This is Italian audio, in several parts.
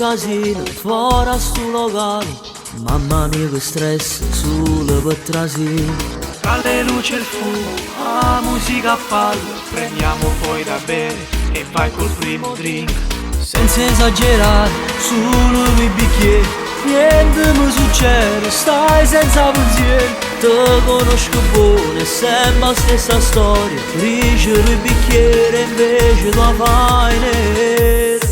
casino fuori a sto locale. Mamma mia che stress solo per trasino. Tra le luci e il fumo, la musica a palla, prendiamo poi da bere e vai col primo drink. Senza esagerare, solo due bicchieri, niente mi succede, stai senza pensiero. Te conosco buono, è sempre la stessa storia, riceve due bicchieri invece tu fai nero.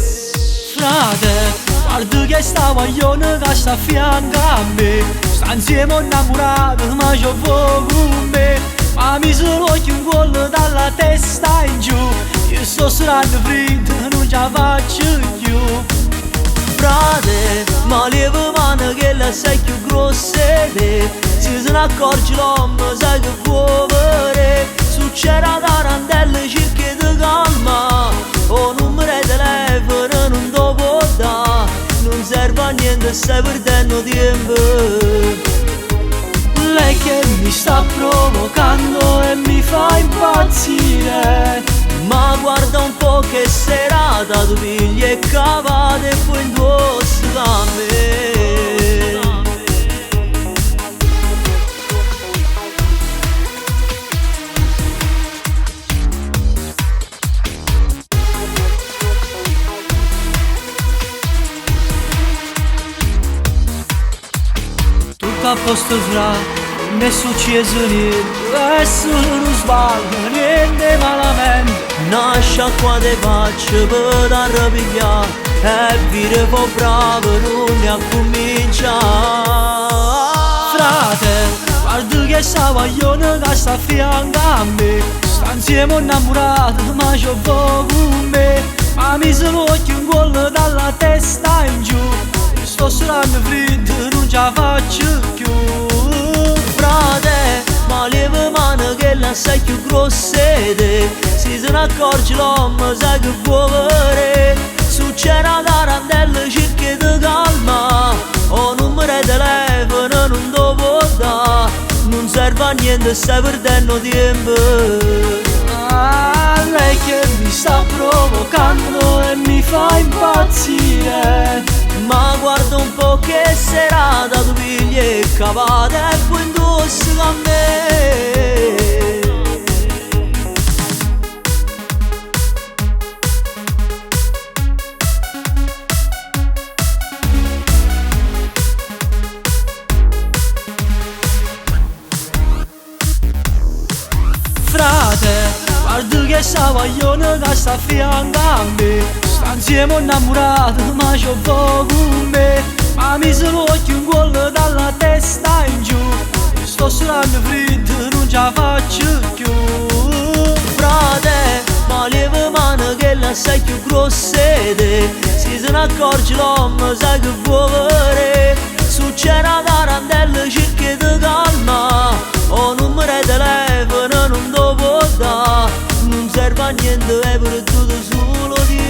Frate, guarda che sta guaglione che sta a fianco a me, sta insieme innamorato ma c'ho fuoco con me. Ma mi sono chiuso dalla testa in giù, io sto strano freddo, non ce la faccio più. Frate, ma levo mano che la sei più grossa di te, se ne accorge l'uomo sai che può vedere. Succede a tarantella cerca di calma, o numero di telefono non te può dare, non serve a niente stai perdendo tempo. Lei che mi sta provocando e mi fa impazzire, ma guarda un po' che serata, tu pigli e cavate e poi indossi da me. Tutto a posto fra, non è successo niente, è solo uno sbaglio, niente malamente. Una sciacqua di faccia per arrapigliare e vire un po' bravo, non ne ha cominciato. Frate, guarda che sta guaglione che sta a fianco a me, sta insieme innamorato ma c'ho fuoco con me. Ma mi sono chiuso dalla testa in giù, sto strano freddo, non ce la faccio più. Frate, ma levo mano che la sei più grossa di te, se ne accorge l'uomo sai che può vedere. Succede a tarantella cerca di calma, o numero di telefono non te può dare, non serve a niente stai perdendo tempo. Ah, lei che mi sta provocando e mi fa impazzire, ma guarda un po' che serata, tu pigli e cavate e poi indossi da me. Frate, guarda che sta guaglione che sta a fianco a me, sta insieme innamorato ma c'ho fuoco con me. Ma mi sono chiuso dalla testa in giù, sto strano freddo, non ce la faccio più. Frate, ma levo mano che la sei più grossa di te, se ne accorge l'uomo sai che può vedere. Succede a tarantella cerca di calma, o numero di telefono non te può dare, non serve a niente è perduto solo tempo.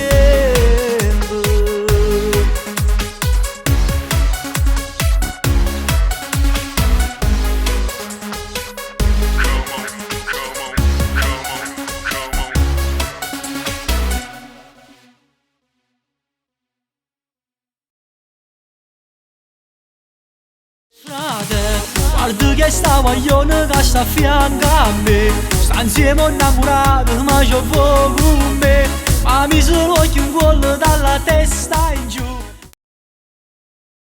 Frate, guarda che sta guaglione che sta a fianco a me, sta insieme innamorato ma c'ho fuoco con me. Ma mi sono chiuso dalla testa